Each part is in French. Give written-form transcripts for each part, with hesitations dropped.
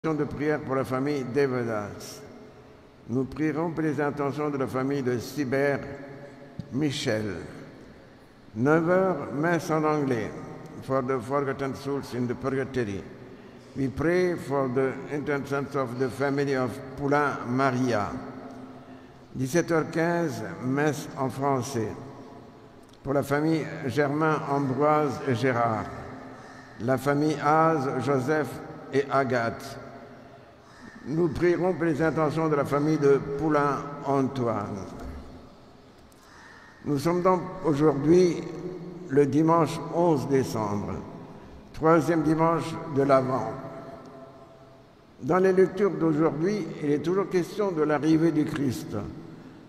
De prière pour la famille Devedas. Nous prierons pour les intentions de la famille de Sibert Michel. 9h, messe en anglais, for the forgotten souls in the purgatory. We pray for the intentions of the family of Poulain Maria. 17h15, messe en français, pour la famille Germain, Ambroise et Gérard. La famille Az, Joseph et Agathe. Nous prierons pour les intentions de la famille de Poulain Antoine. Nous sommes donc aujourd'hui le dimanche 11 décembre, troisième dimanche de l'Avent. Dans les lectures d'aujourd'hui, il est toujours question de l'arrivée du Christ,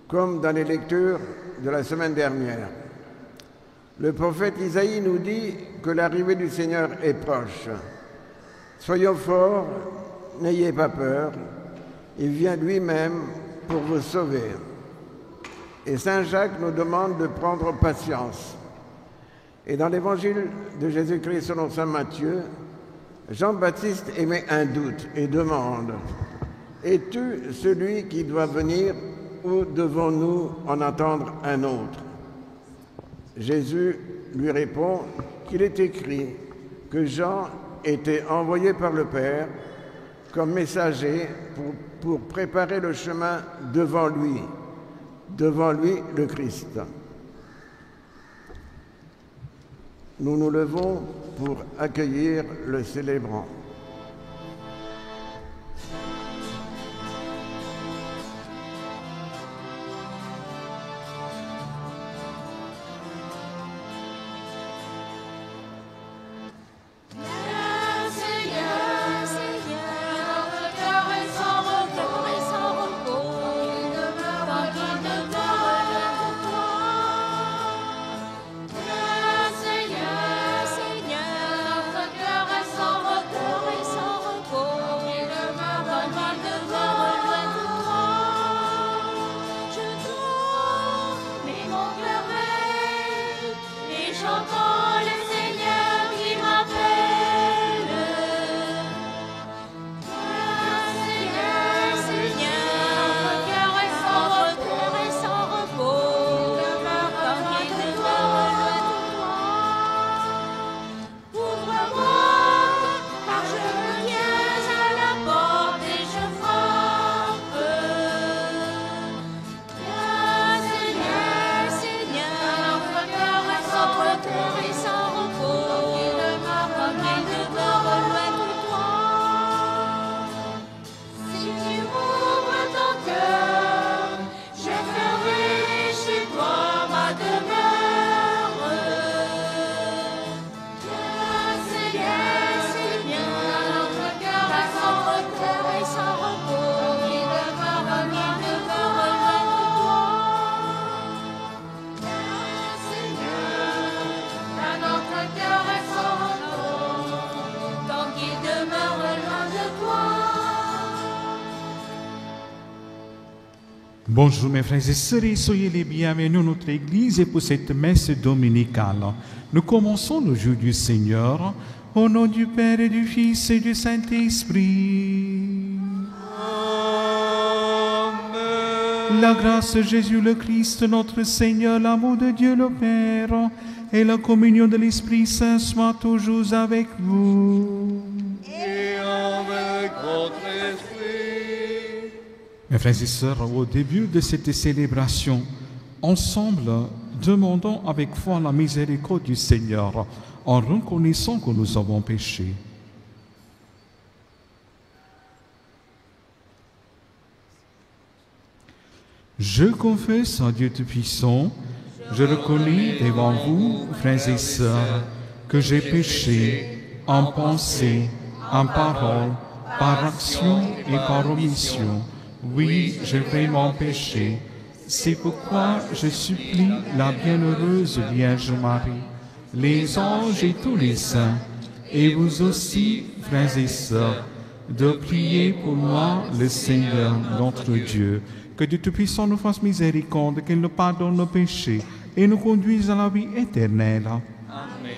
comme dans les lectures de la semaine dernière. Le prophète Isaïe nous dit que l'arrivée du Seigneur est proche. Soyons forts, n'ayez pas peur, il vient lui-même pour vous sauver. Et Saint Jacques nous demande de prendre patience. Et dans l'évangile de Jésus-Christ selon Saint Matthieu, Jean-Baptiste émet un doute et demande « Es-tu celui qui doit venir ou devons-nous en attendre un autre ?» Jésus lui répond qu'il est écrit que Jean était envoyé par le Père comme messager pour préparer le chemin devant lui le Christ. Nous nous levons pour accueillir le célébrant. Bonjour mes frères et sœurs, soyez les bienvenus dans notre église et pour cette messe dominicale. Nous commençons le jour du Seigneur au nom du Père et du Fils et du Saint-Esprit. Amen. La grâce de Jésus le Christ, notre Seigneur, l'amour de Dieu le Père et la communion de l'Esprit Saint soient toujours avec vous. Et avec votre esprit. Mes frères et sœurs, au début de cette célébration, ensemble, demandons avec foi la miséricorde du Seigneur en reconnaissant que nous avons péché. Je confesse à Dieu Tout-Puissant, je reconnais devant vous, frères et sœurs, que j'ai péché en pensée, en parole, par action et par omission. Oui, j'ai vraiment péché. C'est pourquoi je supplie la bienheureuse Vierge Marie, les anges et tous les saints, et vous aussi, frères et sœurs, de prier pour moi, le Seigneur, notre Dieu. Que Dieu Tout-Puissant nous fasse miséricorde, qu'il nous pardonne nos péchés et nous conduise à la vie éternelle. Amen.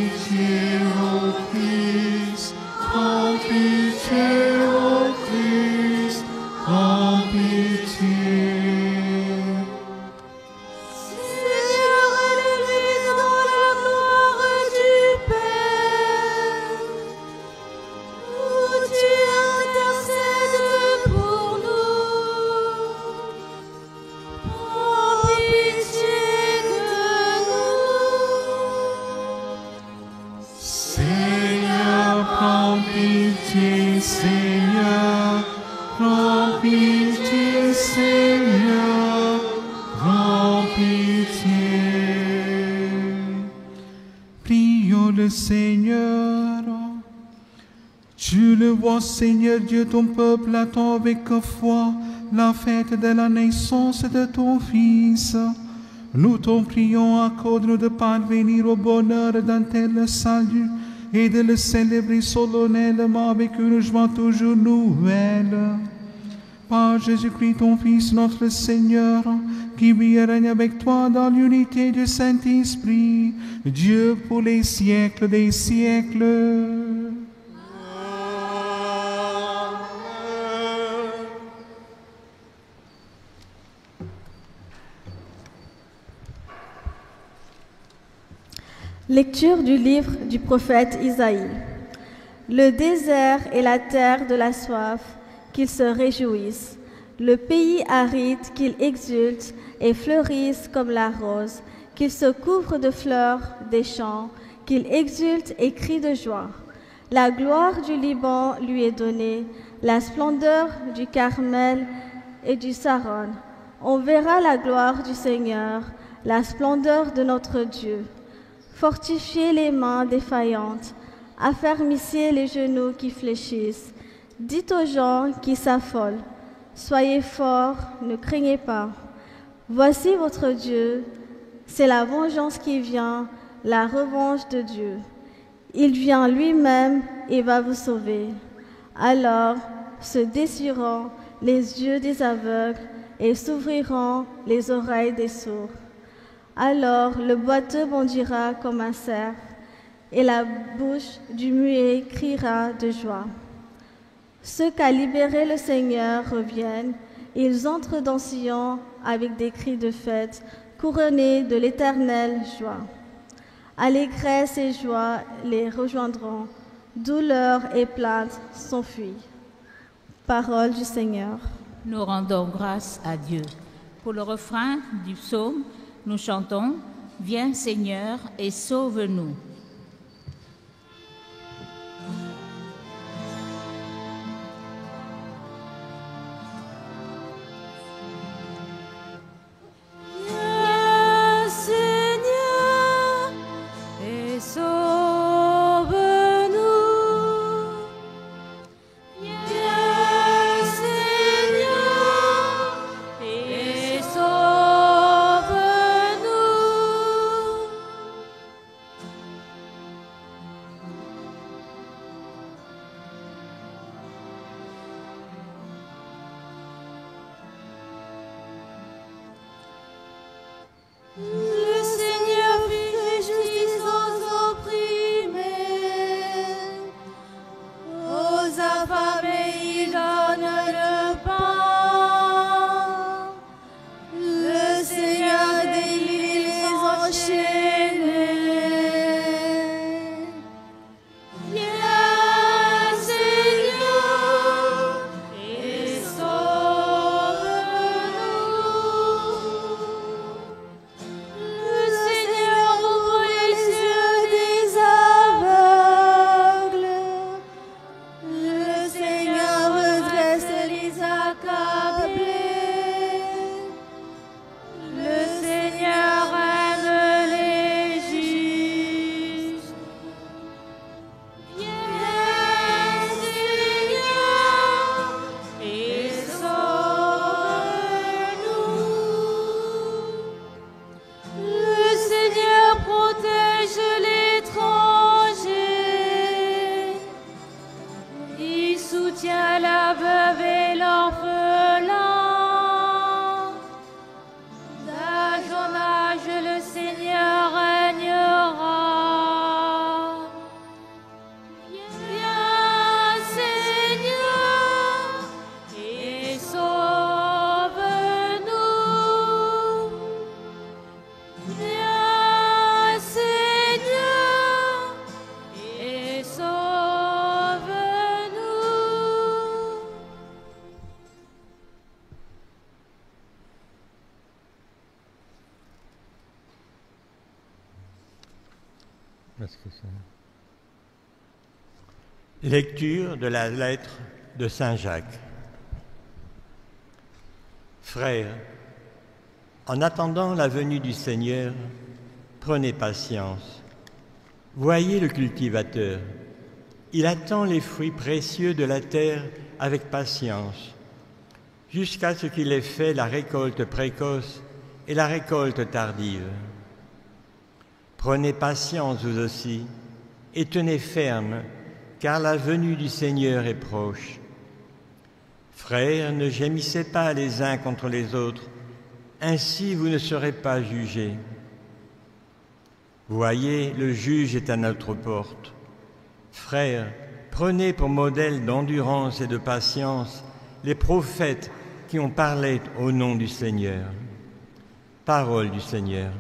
pitié, ô Christ, prends pitié, ô Christ, prends pitié. Seigneur, élève dans la gloire du Père, où tu intercèdes pour nous. Prends pitié de nous. Seigneur, prends pitié, Seigneur, prends pitié, Seigneur, prends pitié. Prions le Seigneur. Tu le vois, Seigneur Dieu, ton peuple attend avec foi la fête de la naissance de ton Fils. Nous t'en prions, accorde-nous de parvenir au bonheur d'un tel salut et de le célébrer solennellement avec une joie toujours nouvelle. Par Jésus-Christ, ton Fils, notre Seigneur, qui vit et règne avec toi dans l'unité du Saint-Esprit, Dieu pour les siècles des siècles. Lecture du livre du prophète Isaïe. Le désert et la terre de la soif, qu'ils se réjouissent. Le pays aride, qu'ils exultent et fleurissent comme la rose, qu'ils se couvrent de fleurs des champs, qu'ils exultent et crient de joie. La gloire du Liban lui est donnée, la splendeur du Carmel et du Saron. On verra la gloire du Seigneur, la splendeur de notre Dieu. Fortifiez les mains défaillantes, affermissez les genoux qui fléchissent. Dites aux gens qui s'affolent, soyez forts, ne craignez pas. Voici votre Dieu, c'est la vengeance qui vient, la revanche de Dieu. Il vient lui-même et va vous sauver. Alors se dessuieront les yeux des aveugles et s'ouvriront les oreilles des sourds. Alors le boiteux bondira comme un cerf, et la bouche du muet criera de joie. Ceux qu'a libéré le Seigneur reviennent, ils entrent dans Sion avec des cris de fête, couronnés de l'éternelle joie. Allégresse et joie les rejoindront, douleur et plainte s'enfuient. Parole du Seigneur. Nous rendons grâce à Dieu. Pour le refrain du psaume, nous chantons « Viens Seigneur et sauve-nous ». Viens Seigneur et sauve-nous. Viens Seigneur et sauve-nous. Le Seigneur fait justice aux opprimés. Lecture de la lettre de Saint Jacques. Frères, en attendant la venue du Seigneur, prenez patience. Voyez le cultivateur. Il attend les fruits précieux de la terre avec patience, jusqu'à ce qu'il ait fait la récolte précoce et la récolte tardive. Prenez patience vous aussi et tenez ferme, car la venue du Seigneur est proche. Frères, ne gémissez pas les uns contre les autres, ainsi vous ne serez pas jugés. Voyez, le juge est à notre porte. Frères, prenez pour modèle d'endurance et de patience les prophètes qui ont parlé au nom du Seigneur. Parole du Seigneur.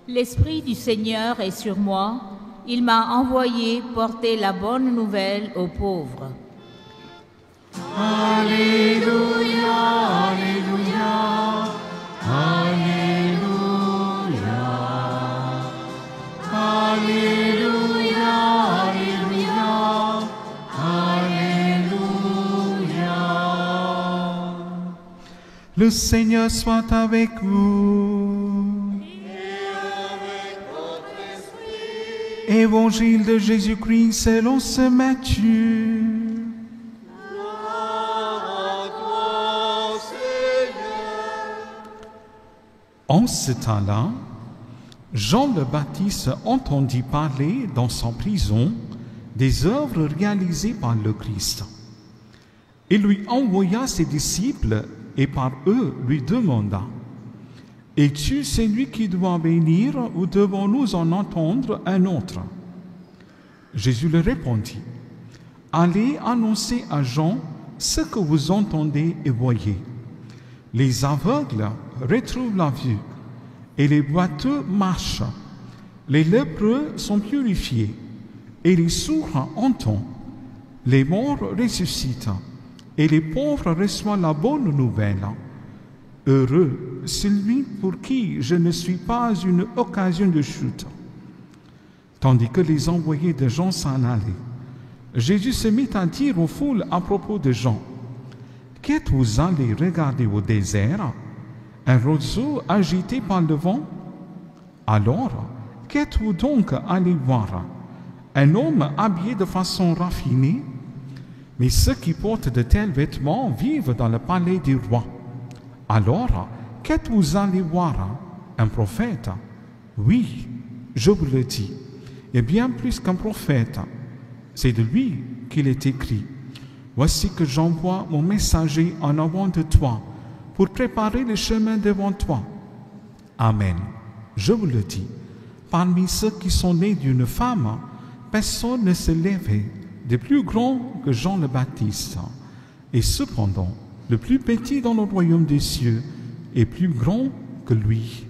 L'Esprit du Seigneur est sur moi, il m'a envoyé porter la bonne nouvelle aux pauvres. Alléluia, Alléluia, Alléluia, Alléluia, Alléluia, Alléluia. Le Seigneur soit avec vous. Évangile de Jésus-Christ selon saint Matthieu. Gloire à toi, Seigneur. En ce temps-là, Jean le Baptiste entendit parler dans sa prison des œuvres réalisées par le Christ. Il lui envoya ses disciples et par eux lui demanda: es-tu celui qui doit venir ou devons-nous en entendre un autre? Jésus leur répondit: allez annoncer à Jean ce que vous entendez et voyez. Les aveugles retrouvent la vue et les boiteux marchent. Les lépreux sont purifiés et les sourds entendent. Les morts ressuscitent et les pauvres reçoivent la bonne nouvelle. Heureux celui pour qui je ne suis pas une occasion de chute. Tandis que les envoyés de Jean s'en allaient, Jésus se mit à dire aux foules à propos de Jean: qu'êtes-vous allés regarder au désert? Un roseau agité par le vent? Alors, qu'êtes-vous donc allés voir? Un homme habillé de façon raffinée? Mais ceux qui portent de tels vêtements vivent dans le palais du roi. Alors, qu'êtes-vous allés voir? Un prophète? Oui, je vous le dis, et bien plus qu'un prophète. C'est de lui qu'il est écrit: voici que j'envoie mon messager en avant de toi pour préparer le chemin devant toi. Amen. Je vous le dis, parmi ceux qui sont nés d'une femme, personne ne se lèvait de plus grand que Jean le Baptiste. Et cependant, le plus petit dans le royaume des cieux est plus grand que lui.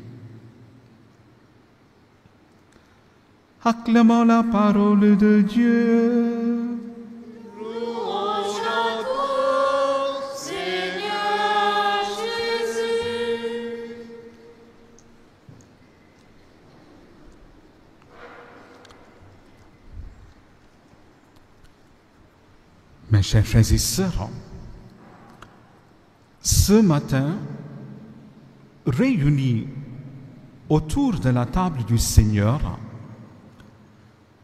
Acclamons la parole de Dieu. Louange à toi, Seigneur Jésus. Mes chers frères et sœurs, ce matin, réunis autour de la table du Seigneur,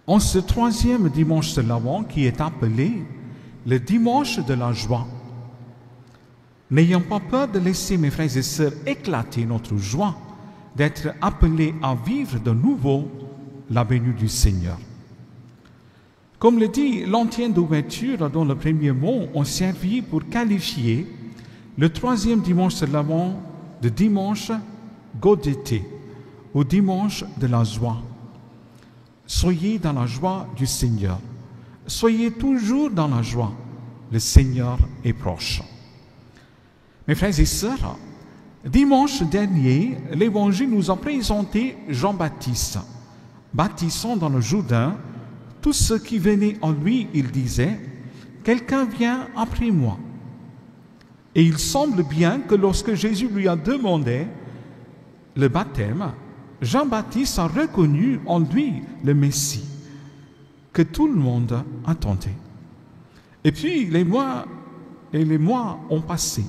en ce troisième dimanche de l'Avent qui est appelé le dimanche de la joie, n'ayons pas peur de laisser, mes frères et sœurs, éclater notre joie d'être appelés à vivre de nouveau la venue du Seigneur. Comme le dit l'antienne d'ouverture, dont les premiers mots ont servi pour qualifier le troisième dimanche de l'Avent de dimanche gaudété, ou dimanche de la joie. Soyez dans la joie du Seigneur. Soyez toujours dans la joie. Le Seigneur est proche. Mes frères et sœurs, dimanche dernier, l'Évangile nous a présenté Jean-Baptiste. Baptisant dans le Jourdain, tous ceux qui venaient en lui, il disait, « Quelqu'un vient après moi. » Et il semble bien que lorsque Jésus lui a demandé le baptême, Jean-Baptiste a reconnu en lui le Messie que tout le monde attendait. Et puis les mois ont passé.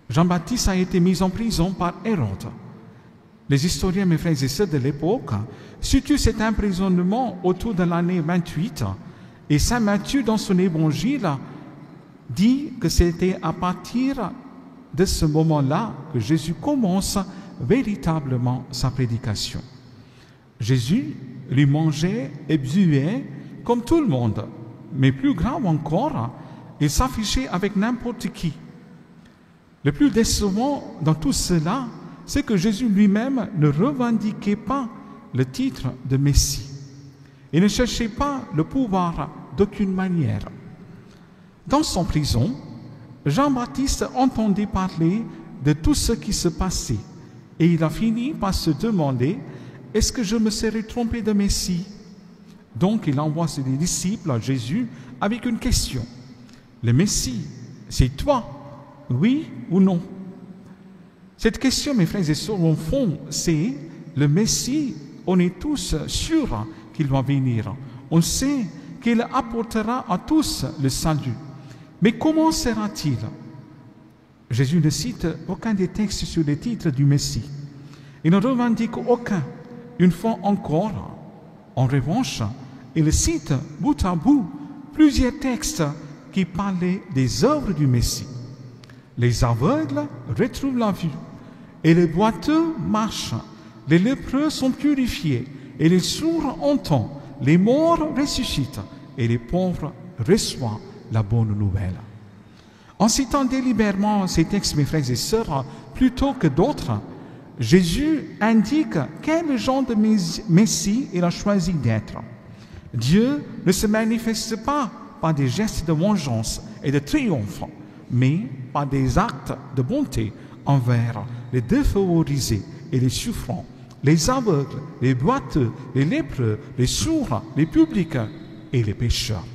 Jean-Baptiste a été mis en prison par Hérode. Les historiens, mes frères et sœurs de l'époque, situent cet emprisonnement autour de l'année 28, et saint Matthieu, dans son évangile, dit que c'était à partir de ce moment-là que Jésus commence véritablement sa prédication. Jésus lui mangeait et buvait comme tout le monde, mais plus grave encore, il s'affichait avec n'importe qui. Le plus décevant dans tout cela, c'est que Jésus lui-même ne revendiquait pas le titre de Messie. Il ne cherchait pas le pouvoir d'aucune manière. Dans son prison, Jean-Baptiste entendait parler de tout ce qui se passait et il a fini par se demander « Est-ce que je me serais trompé de Messie ?» Donc il envoie ses disciples à Jésus avec une question. « Le Messie, c'est toi, oui ou non ?» Cette question, mes frères et sœurs, au fond, c'est le Messie, on est tous sûrs qu'il va venir. On sait qu'il apportera à tous le salut. Mais comment sera-t-il? Jésus ne cite aucun des textes sur les titres du Messie. Il ne revendique aucun. Une fois encore, en revanche, il cite bout à bout plusieurs textes qui parlaient des œuvres du Messie. Les aveugles retrouvent la vue, et les boiteux marchent, les lépreux sont purifiés, et les sourds entendent, les morts ressuscitent, et les pauvres reçoivent la bonne nouvelle. En citant délibérément ces textes, mes frères et sœurs, plutôt que d'autres, Jésus indique quel genre de Messie il a choisi d'être. Dieu ne se manifeste pas par des gestes de vengeance et de triomphe, mais par des actes de bonté envers les défavorisés et les souffrants, les aveugles, les boiteux, les lépreux, les sourds, les publicains et les pécheurs.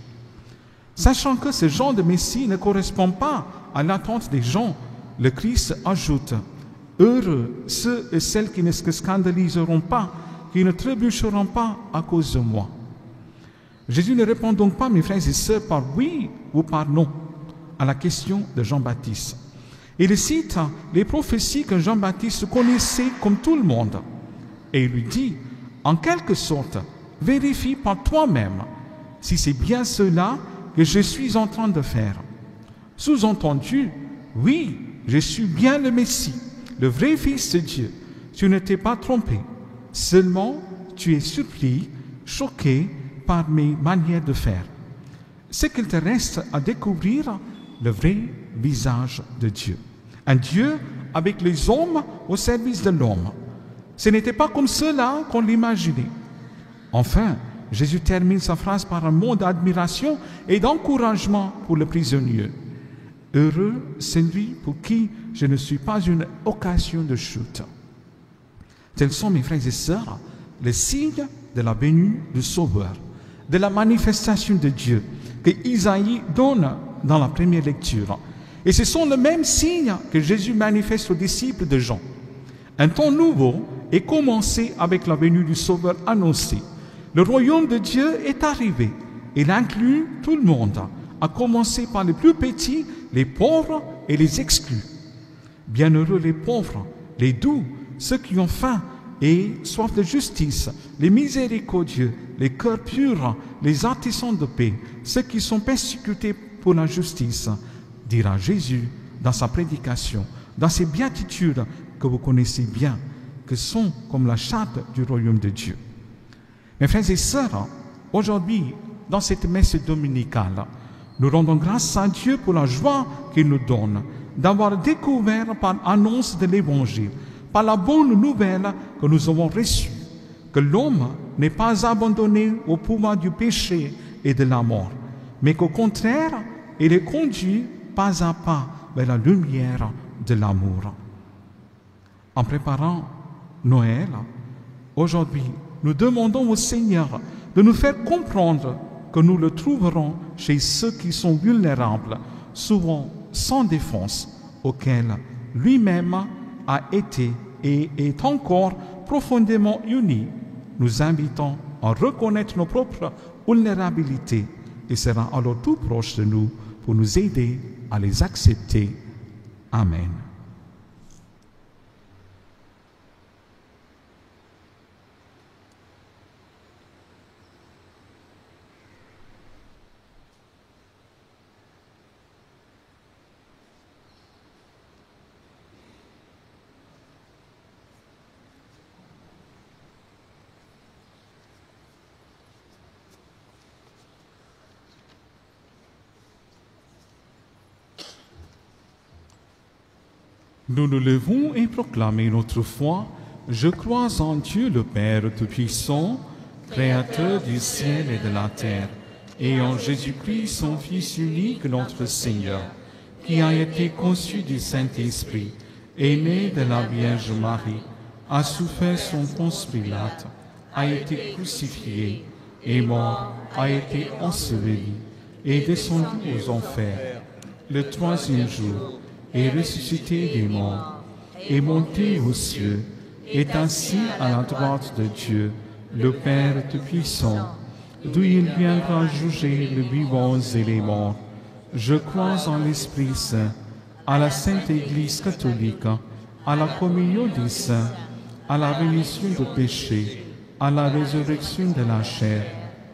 Sachant que ce genre de Messie ne correspond pas à l'attente des gens, le Christ ajoute « Heureux ceux et celles qui ne se scandaliseront pas, qui ne trébucheront pas à cause de moi. » Jésus ne répond donc pas, mes frères et sœurs, par oui ou par non à la question de Jean-Baptiste. Il cite les prophéties que Jean-Baptiste connaissait comme tout le monde. Et il lui dit, en quelque sorte, vérifie par toi-même si c'est bien cela que je suis en train de faire. Sous-entendu, oui, je suis bien le Messie, le vrai Fils de Dieu. Tu ne t'es pas trompé. Seulement, tu es surpris, choqué par mes manières de faire. Ce qu'il te reste à découvrir, le vrai visage de Dieu. Un Dieu avec les hommes au service de l'homme. Ce n'était pas comme cela qu'on l'imaginait. Enfin, Jésus termine sa phrase par un mot d'admiration et d'encouragement pour le prisonnier. Heureux celui pour qui je ne suis pas une occasion de chute. Tels sont, mes frères et sœurs, les signes de la venue du Sauveur, de la manifestation de Dieu que Isaïe donne dans la première lecture. Et ce sont les mêmes signes que Jésus manifeste aux disciples de Jean. Un temps nouveau est commencé avec la venue du Sauveur annoncé. Le royaume de Dieu est arrivé. Il inclut tout le monde, à commencer par les plus petits, les pauvres et les exclus. Bienheureux les pauvres, les doux, ceux qui ont faim et soif de justice, les miséricordieux, les cœurs purs, les artisans de paix, ceux qui sont persécutés pour la justice, dira Jésus dans sa prédication, dans ses béatitudes que vous connaissez bien. qui sont comme la charte du royaume de Dieu. Mes frères et sœurs, aujourd'hui, dans cette messe dominicale, nous rendons grâce à Dieu pour la joie qu'il nous donne d'avoir découvert par annonce de l'Évangile, par la bonne nouvelle que nous avons reçue, que l'homme n'est pas abandonné au pouvoir du péché et de la mort, mais qu'au contraire, il est conduit pas à pas vers la lumière de l'amour. En préparant Noël, aujourd'hui, nous demandons au Seigneur de nous faire comprendre que nous le trouverons chez ceux qui sont vulnérables, souvent sans défense, auxquels lui-même a été et est encore profondément uni. Nous invitons à reconnaître nos propres vulnérabilités et sera alors tout proche de nous pour nous aider à les accepter. Amen. Nous nous levons et proclamons notre foi. Je crois en Dieu le Père Tout-Puissant, Créateur du ciel et de la terre, et en Jésus-Christ, son Fils unique, notre Seigneur, qui a été conçu du Saint-Esprit, est né de la Vierge Marie, a souffert son Ponce Pilate, a été crucifié, est mort, a été enseveli, est descendu aux enfers. Le troisième jour, est ressuscité des morts, est monté aux cieux, est assis à la droite de Dieu, le Père Tout-Puissant, d'où il viendra juger les vivants et les morts. Je crois en l'Esprit Saint, à la Sainte Église catholique, à la communion des saints, à la rémission des péchés, à la résurrection de la chair,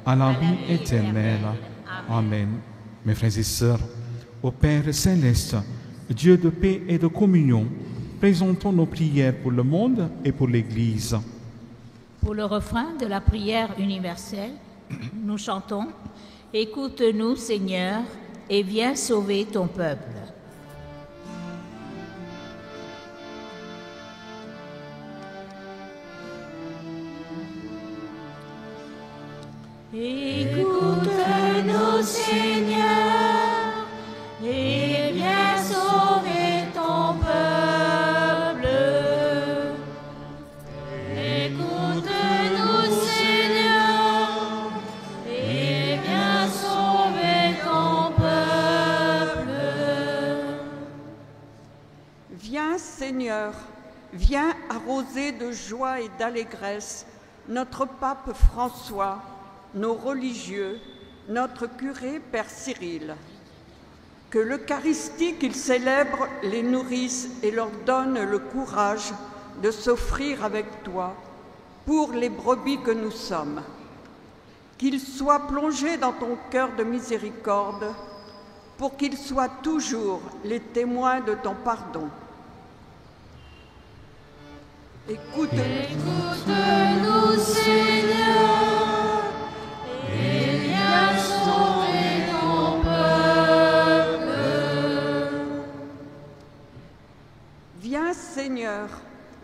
à la vie éternelle. Amen. Mes frères et sœurs, au Père céleste, Dieu de paix et de communion, présentons nos prières pour le monde et pour l'Église. Pour le refrain de la prière universelle, nous chantons « Écoute-nous, Seigneur, et viens sauver ton peuple ». Écoute-nous, Seigneur, et viens sauver ton peuple. Écoute-nous, Seigneur, et viens sauver ton peuple. Viens, Seigneur, viens arroser de joie et d'allégresse notre pape François, nos religieux, notre curé Père Cyril. Que l'Eucharistie qu'ils célèbrent les nourrisse et leur donne le courage de s'offrir avec toi pour les brebis que nous sommes. Qu'ils soient plongés dans ton cœur de miséricorde pour qu'ils soient toujours les témoins de ton pardon. Écoute-nous, Seigneur, et viens sauver ton peuple. Viens, Seigneur,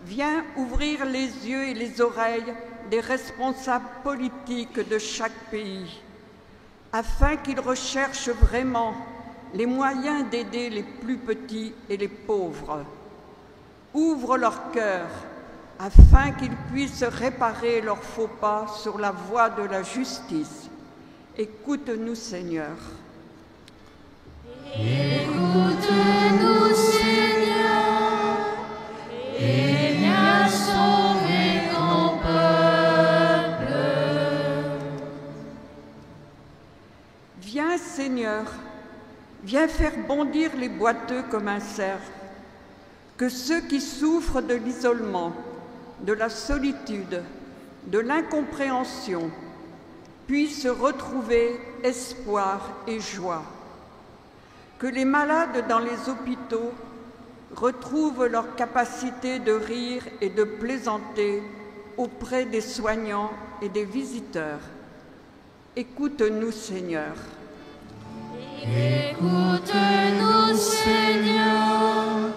viens ouvrir les yeux et les oreilles des responsables politiques de chaque pays, afin qu'ils recherchent vraiment les moyens d'aider les plus petits et les pauvres. Ouvre leur cœur, afin qu'ils puissent réparer leurs faux pas sur la voie de la justice. Écoute-nous, Seigneur. Écoute-nous, Seigneur, et viens sauver ton peuple. Viens, Seigneur, viens faire bondir les boiteux comme un cerf, que ceux qui souffrent de l'isolement, de la solitude, de l'incompréhension, puissent retrouver espoir et joie. Que les malades dans les hôpitaux retrouvent leur capacité de rire et de plaisanter auprès des soignants et des visiteurs. Écoute-nous, Seigneur. Écoute-nous, Seigneur,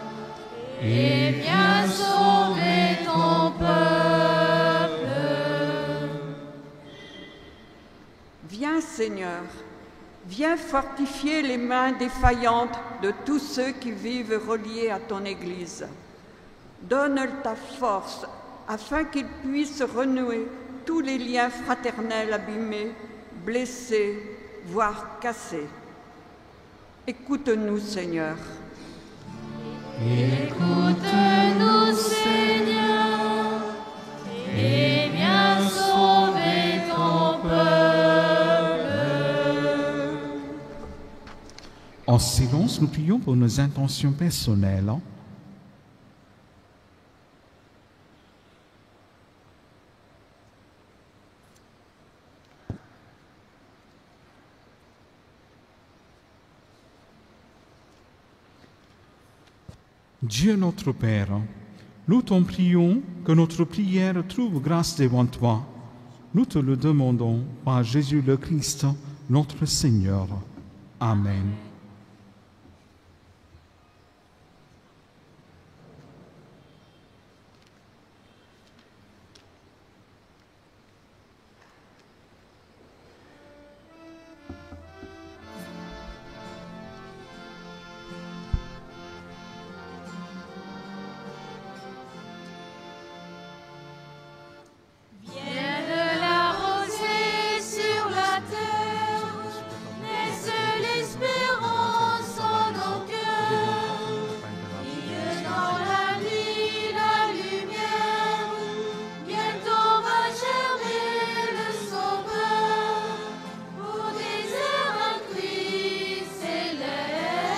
et viens sauver ton peuple. Viens, Seigneur, viens fortifier les mains défaillantes de tous ceux qui vivent reliés à ton Église. Donne ta force afin qu'ils puissent renouer tous les liens fraternels abîmés, blessés, voire cassés. Écoute-nous, Seigneur. Écoute-nous, Seigneur, et viens sauver ton peuple. En silence, nous prions pour nos intentions personnelles. Dieu notre Père, nous t'en prions que notre prière trouve grâce devant toi. Nous te le demandons par Jésus le Christ, notre Seigneur. Amen. Vienne la rosée sur la terre, laisse l'espérance en nos cœurs. Brille dans la nuit la lumière, bientôt va germer le sauveur. Au désert un cri s'élève,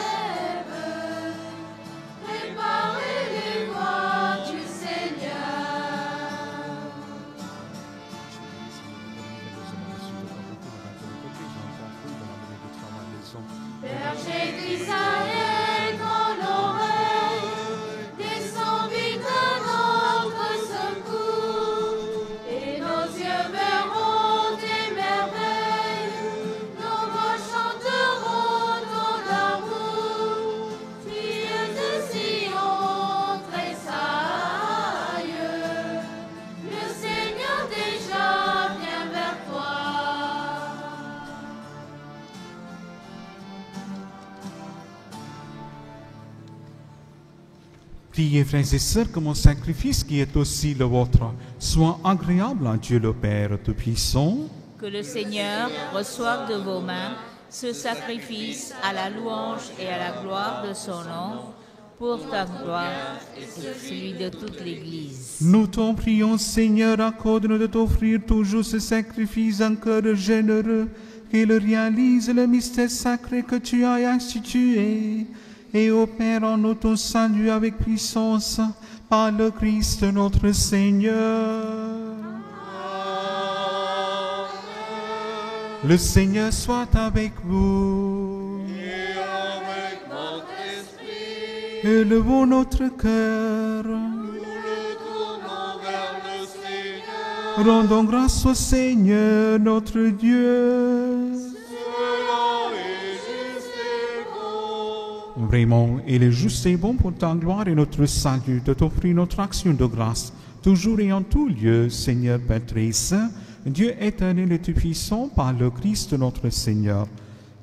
préparez les voies du Seigneur. Berger d'Israël, dans l'oreille, descends vite à notre secours, et nos yeux verront tes merveilles, nos voix chanteront ton amour, fille de Sion, tressaille, le Seigneur déjà vient vers toi. Priez, frères et sœurs, que mon sacrifice, qui est aussi le vôtre, soit agréable à Dieu le Père Tout-Puissant. Que le Seigneur reçoive de vos mains ce sacrifice à la louange et à la gloire de son nom, pour ta gloire et celui de toute l'Église. Nous t'en prions, Seigneur, accorde-nous de t'offrir toujours ce sacrifice d'un cœur généreux, qu'il réalise le mystère sacré que tu as institué, et opère en nous ton salut avec puissance, par le Christ notre Seigneur. Le Seigneur soit avec vous. Élevons notre cœur. Rendons grâce au Seigneur notre Dieu. Vraiment, il est juste et bon pour ta gloire et notre salut de t'offrir notre action de grâce, toujours et en tout lieu, Seigneur Père très saint, Dieu éternel et tout-puissant, par le Christ notre Seigneur.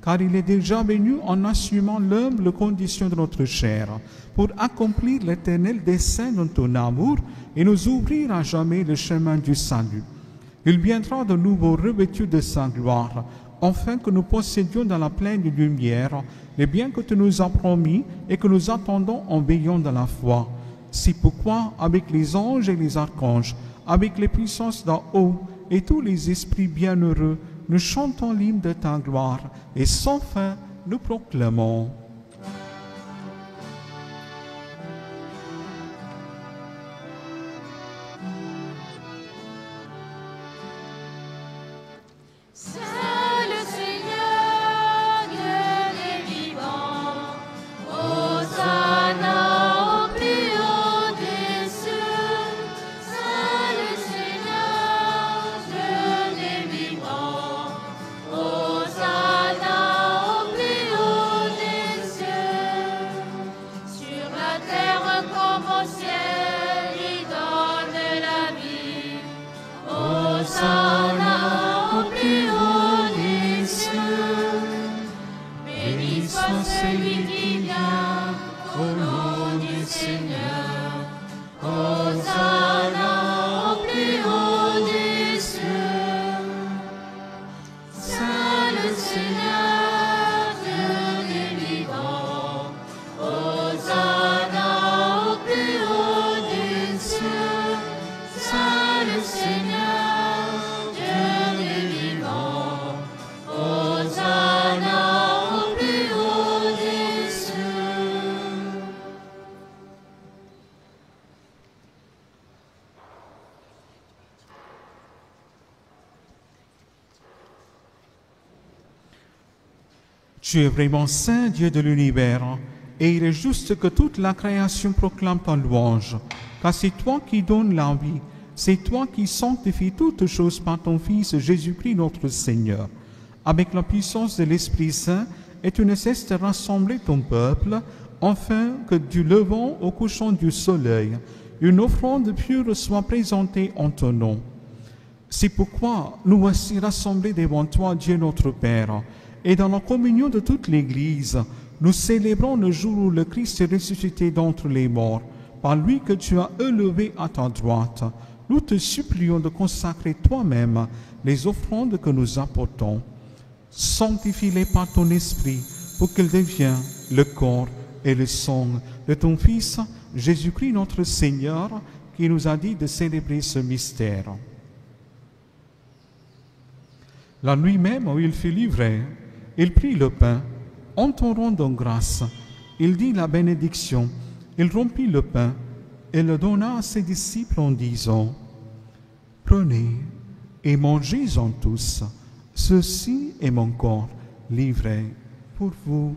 Car il est déjà venu en assumant l'humble condition de notre chair, pour accomplir l'éternel dessein de ton amour et nous ouvrir à jamais le chemin du salut. Il viendra de nouveau revêtu de sa gloire, afin que nous possédions dans la pleine lumière les biens que tu nous as promis et que nous attendons en veillant dans la foi. C'est pourquoi, avec les anges et les archanges, avec les puissances d'en haut et tous les esprits bienheureux, nous chantons l'hymne de ta gloire et sans fin nous proclamons. Hosanna le Seigneur, Dieu des vivants. Hosanna au plus haut des cieux. Tu es vraiment saint, Dieu de l'univers, et il est juste que toute la création proclame ta louange, car c'est toi qui donnes la vie, c'est toi qui sanctifies toutes choses par ton Fils Jésus-Christ notre Seigneur. Avec la puissance de l'Esprit Saint, et tu ne cesses de rassembler ton peuple, afin que du levant au couchant du soleil, une offrande pure soit présentée en ton nom. C'est pourquoi nous voici rassemblés devant toi, Dieu notre Père, et dans la communion de toute l'Église, nous célébrons le jour où le Christ est ressuscité d'entre les morts, par lui que tu as élevé à ta droite. Nous te supplions de consacrer toi-même les offrandes que nous apportons. Sanctifie-les par ton esprit, pour qu'elles deviennent le corps et le sang de ton Fils, Jésus-Christ notre Seigneur, qui nous a dit de célébrer ce mystère. La nuit même où il fut livré, il prit le pain, en te rendant grâce, il dit la bénédiction, il rompit le pain et le donna à ses disciples en disant, « Prenez et mangez-en tous, ceci est mon corps livré pour vous. »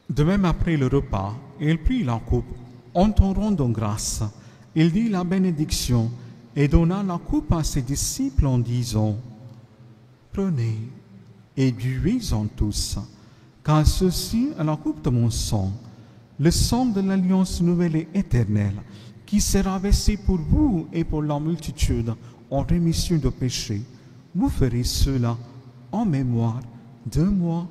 De même après le repas, il prit la coupe, en te rendant grâce. Il dit la bénédiction et donna la coupe à ses disciples en disant, « Prenez et buvez-en tous, car ceci est la coupe de mon sang, le sang de l'alliance nouvelle et éternelle, qui sera versé pour vous et pour la multitude en rémission de péchés. Vous ferez cela en mémoire de moi. »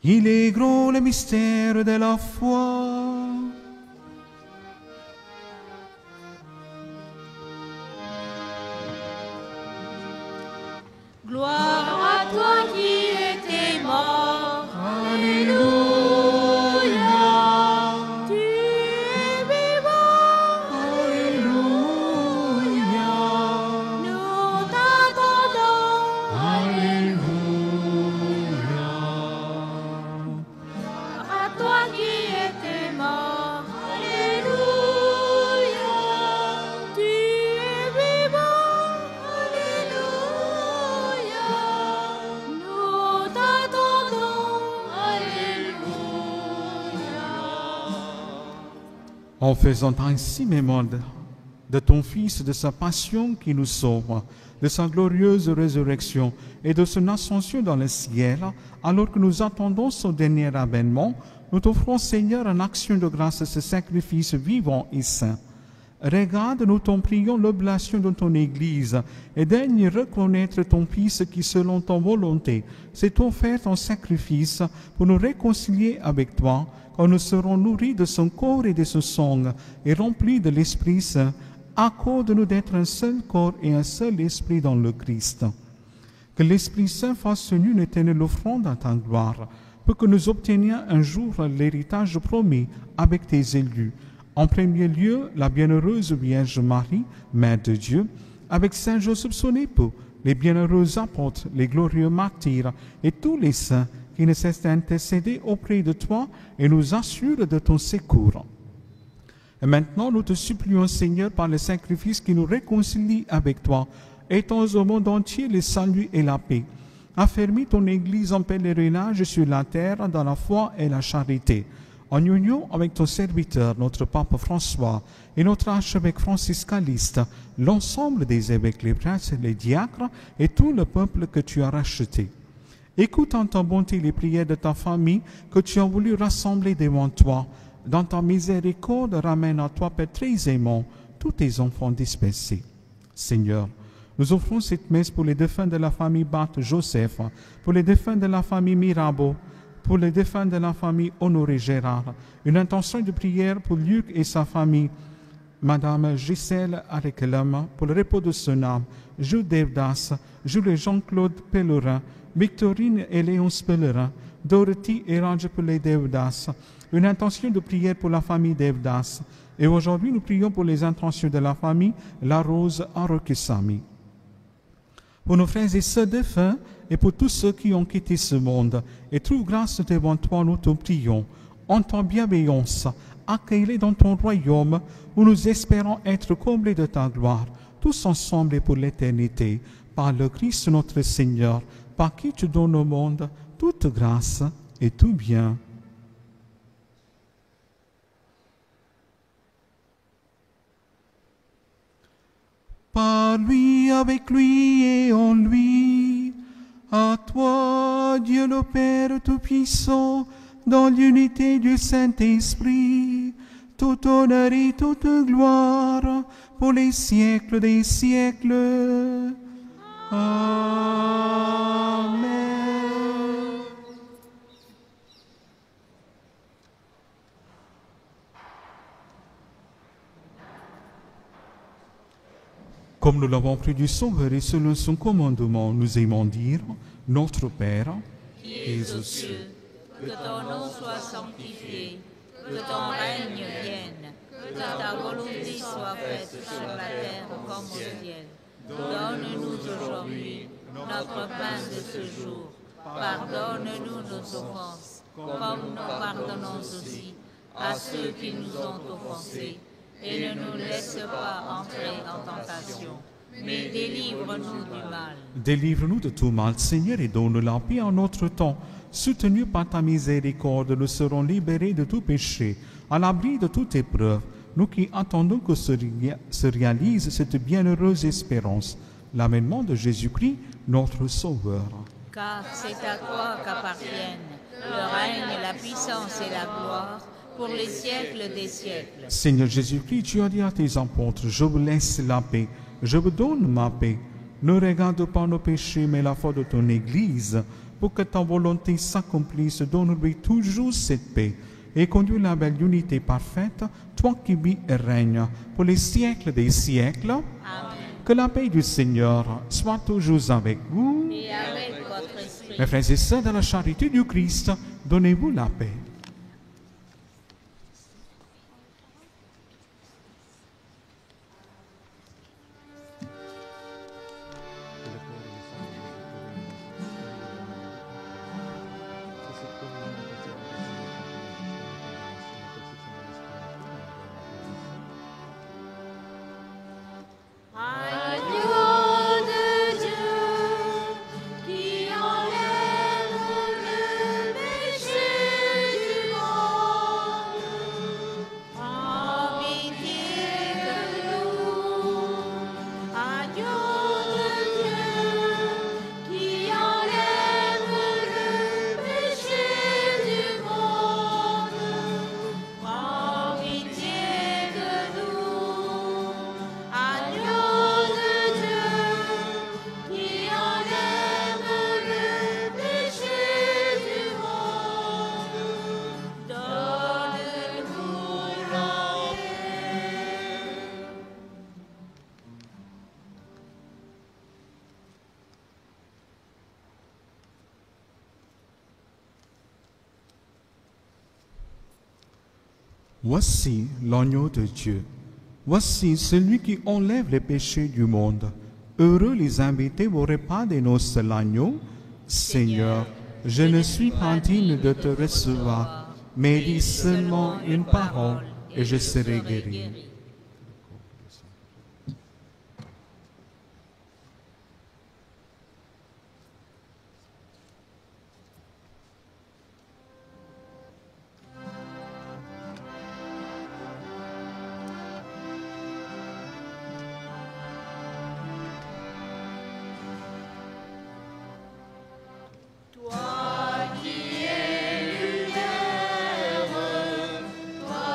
Il est grand le mystère de la foi. Gloire à toi qui étais mort. Alléluia. Tu es vivant. Alléluia. Nous t'attendons. Alléluia. Gloire à toi qui étais mort. Alléluia. Tu es vivant. Alléluia. Nous t'attendons. Alléluia. En faisant ainsi mémoire de ton Fils, de sa passion qui nous sauve, de sa glorieuse résurrection et de son ascension dans le ciel, alors que nous attendons son dernier avènement, nous t'offrons, Seigneur, en action de grâce ce sacrifice vivant et saint. Regarde, nous t'en prions, l'oblation de ton Église et daigne reconnaître ton Fils qui, selon ton volonté, s'est offert en sacrifice pour nous réconcilier avec toi, quand nous serons nourris de son corps et de son sang et remplis de l'Esprit Saint. Accorde-nous d'être un seul corps et un seul esprit dans le Christ. Que l'Esprit Saint fasse une éternelle offrande à ta gloire, pour que nous obtenions un jour l'héritage promis avec tes élus. En premier lieu, la bienheureuse Vierge Marie, Mère de Dieu, avec Saint Joseph son époux, les bienheureux apôtres, les glorieux martyrs et tous les saints qui ne cessent d'intercéder auprès de toi et nous assurent de ton secours. Et maintenant, nous te supplions, Seigneur, par le sacrifice qui nous réconcilie avec toi, étends au monde entier le salut et la paix. Affermis ton Église en pèlerinage sur la terre dans la foi et la charité. En union avec ton serviteur, notre pape François, et notre archevêque Francis Caliste, l'ensemble des évêques, les prêtres, les diacres et tout le peuple que tu as racheté. Écoute en ta bonté les prières de ta famille que tu as voulu rassembler devant toi. dans ta miséricorde, ramène à toi, Père très aimant, tous tes enfants dispersés. Seigneur, nous offrons cette messe pour les défunts de la famille Bath Joseph, pour les défunts de la famille Mirabeau, pour les défunts de la famille Honoré Gérard. Une intention de prière pour Luc et sa famille, Madame Gisèle Arekelama, pour le repos de son âme, Jules Devdas, Jules et Jean-Claude Pellerin, Victorine et Léonce Pellerin, Dorothy et Raj pour les Devdas. Une intention de prière pour la famille Devdas. Et aujourd'hui, nous prions pour les intentions de la famille La Rose Arokesami. Pour nos frères et sœurs défunts et pour tous ceux qui ont quitté ce monde et trouve grâce devant toi, nous te prions. En ta bienveillance, accueille-les dans ton royaume où nous espérons être comblés de ta gloire, tous ensemble et pour l'éternité, par le Christ notre Seigneur, par qui tu donnes au monde toute grâce et tout bien. Par lui, avec lui et en lui, à toi, Dieu le Père Tout-Puissant, dans l'unité du Saint-Esprit, tout honneur et toute gloire pour les siècles des siècles. Amen. Comme nous l'avons pris du Sauveur et selon son commandement, nous aimons dire, Notre Père, qui es aux cieux, que ton nom soit sanctifié, que ton règne vienne, que ta volonté soit faite sur la terre comme au ciel. Donne-nous aujourd'hui notre pain de ce jour. Pardonne-nous nos offenses, comme nous pardonnons aussi à ceux qui nous ont offensés. Et ne nous laisse pas entrer en tentation, mais délivre-nous du mal. Délivre-nous de tout mal, Seigneur, et donne la paix en notre temps. Soutenus par ta miséricorde, nous serons libérés de tout péché, à l'abri de toute épreuve, nous qui attendons que se réalise cette bienheureuse espérance, l'avènement de Jésus-Christ, notre Sauveur. Car c'est à toi qu'appartiennent le règne, la puissance et la gloire, pour les siècles des siècles. Seigneur Jésus-Christ, tu as dit à tes apôtres, je vous laisse la paix, je vous donne ma paix. Ne regarde pas nos péchés, mais la foi de ton Église, pour que ta volonté s'accomplisse, donne-lui toujours cette paix, et conduis la belle unité parfaite, toi qui vis et règnes, pour les siècles des siècles. Amen. Que la paix du Seigneur soit toujours avec vous. Et avec votre esprit. Mes frères et sœurs, dans la charité du Christ, donnez-vous la paix. Agneau de Dieu, qui enlève le péché du monde, en pitié de nous. Agneau de Dieu, qui enlève le péché du monde, en pitié de nous. Agneau de Dieu, qui enlève le péché du monde, donne-nous la paix. Voici l'agneau de Dieu. Voici celui qui enlève les péchés du monde. Heureux les invités au repas des noces de l'agneau. Seigneur, je ne suis pas digne de te recevoir, mais dis seulement une parole et je serai guéri. Toi qui es lumière, toi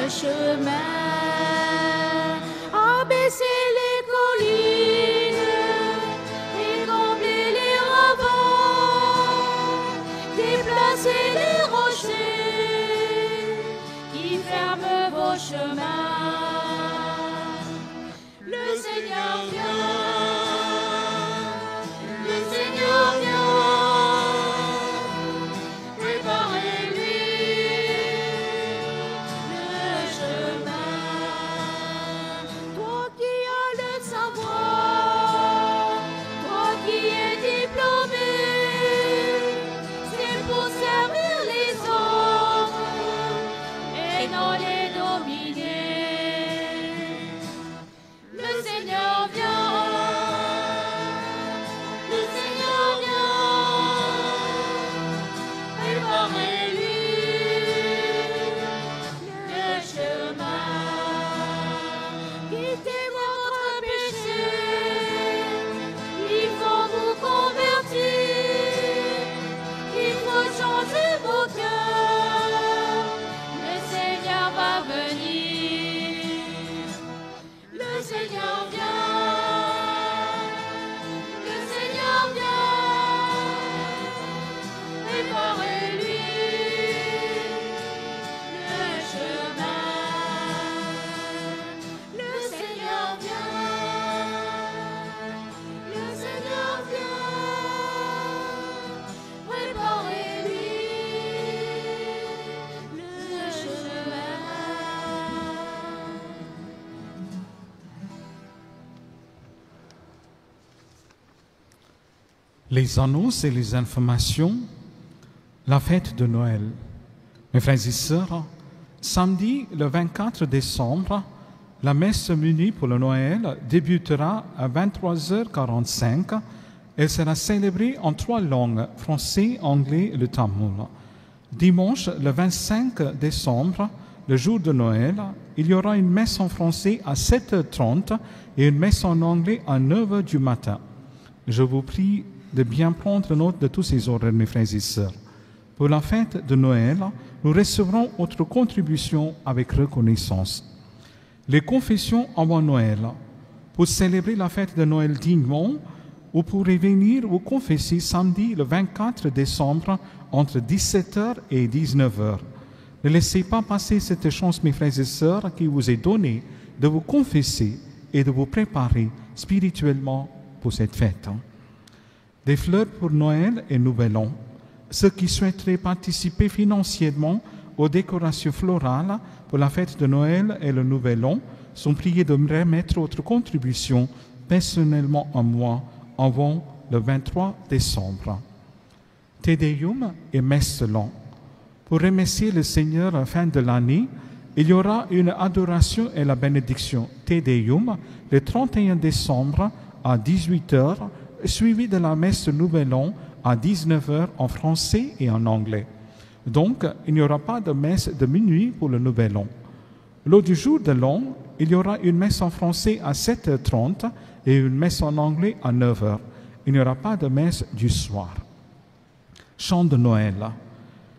chemin. Abaisser les collines et combler les ravins, déplacer les rochers qui ferment vos chemins. Le Seigneur vient, le Seigneur vient, préparez-lui le chemin. Toi qui as le savoir, toi qui es diplômé, c'est pour servir les hommes et non les dominer. Le Seigneur vient, le Seigneur vient, préparez-lui le chemin. Quittez votre péché, il faut vous convertir, il faut changer vos cœurs, le Seigneur va venir. Le Seigneur vient, le Seigneur vient, préparez-lui le chemin. Le Seigneur vient, le Seigneur vient, préparez-lui le chemin. Les annonces et les informations, la fête de Noël. Mes frères et sœurs, samedi le 24 décembre, la messe munie pour le Noël débutera à 23h45. Elle sera célébrée en 3 langues, français, anglais et le tamoul. Dimanche le 25 décembre, le jour de Noël, il y aura une messe en français à 7h30 et une messe en anglais à 9h du matin. Je vous prie de bien prendre note de tous ces horaires, mes frères et sœurs. Pour la fête de Noël, nous recevrons votre contribution avec reconnaissance. Les confessions avant Noël. Pour célébrer la fête de Noël dignement, vous pourrez venir vous confesser samedi le 24 décembre entre 17h et 19h. Ne laissez pas passer cette chance, mes frères et sœurs, qui vous est donnée de vous confesser et de vous préparer spirituellement pour cette fête. Des fleurs pour Noël et Nouvel An. Ceux qui souhaiteraient participer financièrement aux décorations florales pour la fête de Noël et le Nouvel An sont priés de remettre votre contribution personnellement à moi avant le 23 décembre. Te Deum et messe lent. Pour remercier le Seigneur à la fin de l'année, il y aura une adoration et la bénédiction Te Deum le 31 décembre à 18h, suivi de la messe Nouvel An à 19h en français et en anglais. Donc, il n'y aura pas de messe de minuit pour le Nouvel An. Lors du jour de l'an, il y aura une messe en français à 7h30 et une messe en anglais à 9h. Il n'y aura pas de messe du soir. Chant de Noël.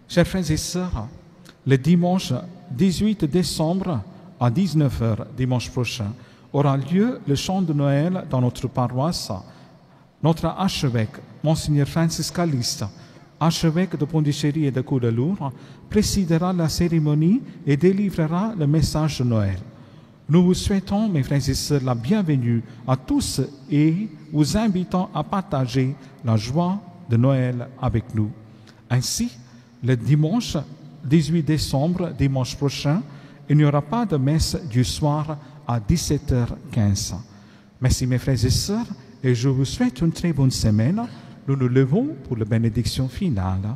Chers frères et sœurs, le dimanche 18 décembre à 19h, dimanche prochain, aura lieu le chant de Noël dans notre paroisse. Notre archevêque, Monseigneur Francis Calista, archevêque de Pondichéry et de Courdelour, présidera la cérémonie et délivrera le message de Noël. Nous vous souhaitons, mes frères et sœurs, la bienvenue à tous et vous invitons à partager la joie de Noël avec nous. Ainsi, le dimanche 18 décembre, dimanche prochain, il n'y aura pas de messe du soir à 17h15. Merci, mes frères et sœurs, et je vous souhaite une très bonne semaine. Nous nous levons pour la bénédiction finale.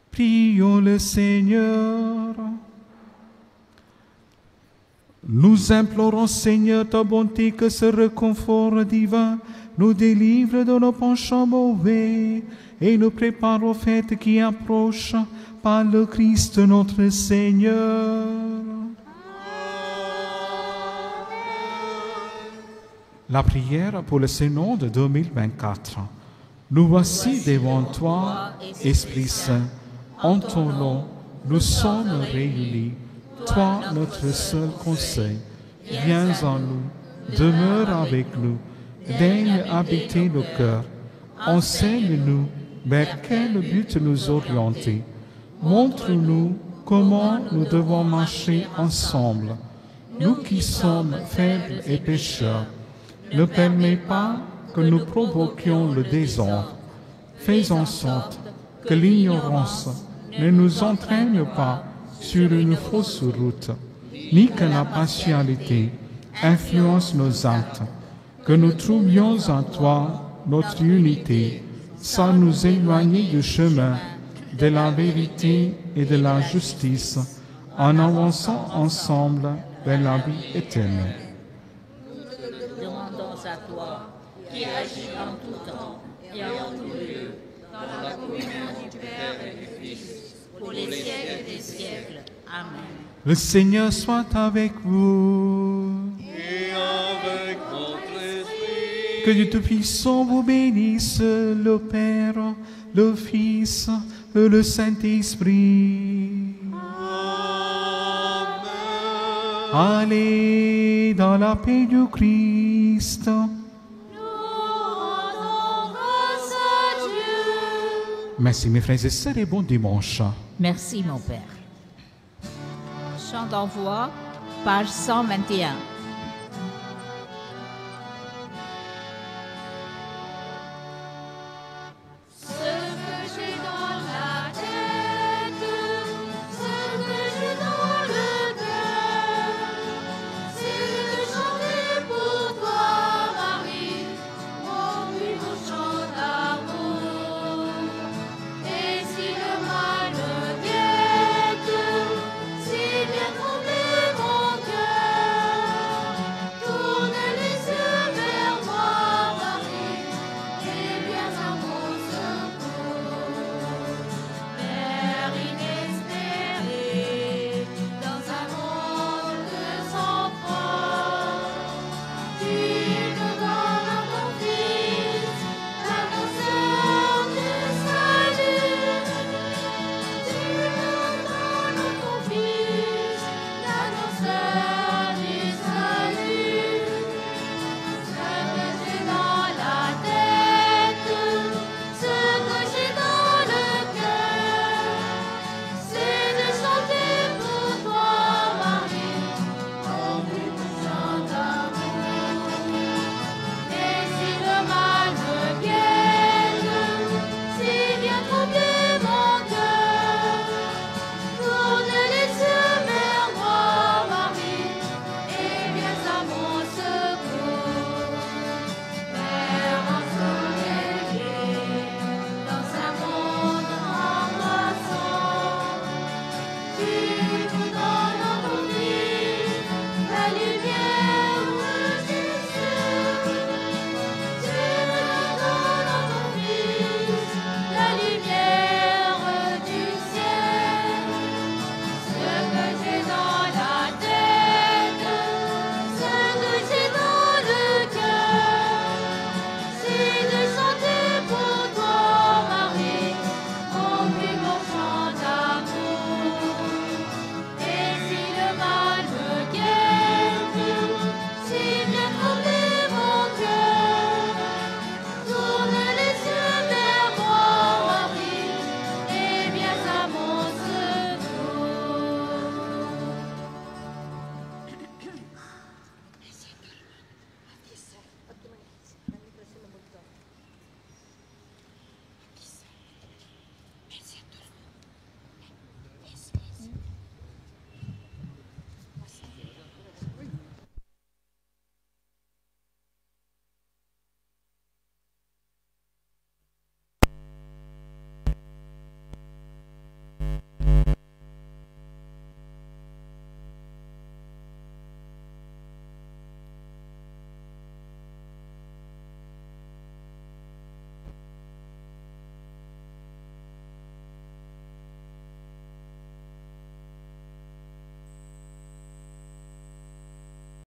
Prions le Seigneur. Nous implorons, Seigneur, ta bonté, que ce réconfort divin nous délivre de nos penchants mauvais et nous prépare aux fêtes qui approchent par le Christ notre Seigneur. La prière pour le Synode 2024. Nous voici devant toi, Esprit Saint. En ton nom, nous sommes réunis. Toi, notre seul conseil. Viens en nous, demeure avec nous, daigne habiter nos cœurs. Enseigne-nous vers quel but nous orienter. Montre-nous comment nous devons marcher ensemble. Nous qui sommes faibles et pécheurs, ne permets pas que nous provoquions le désordre. Fais en sorte que l'ignorance ne nous entraîne pas sur une fausse route, ni que la partialité influence nos actes, que nous trouvions en toi notre unité, sans nous éloigner du chemin de la vérité et de la justice, en avançant ensemble vers la vie éternelle. Nous demandons à toi, qui agis en tout temps et en tout lieu, dans la communion du Père et du Fils, pour les siècles des siècles. Amen. Le Seigneur soit avec vous. Et avec votre esprit. Que Dieu Tout-Puissant vous bénisse, le Père, le Fils et le Saint-Esprit. Amen. Allez dans la paix du Christ. Nous rendons grâce à Dieu. Merci mes frères et sœurs et bon dimanche. Merci, mon Père. Chant d'envoi, page 121.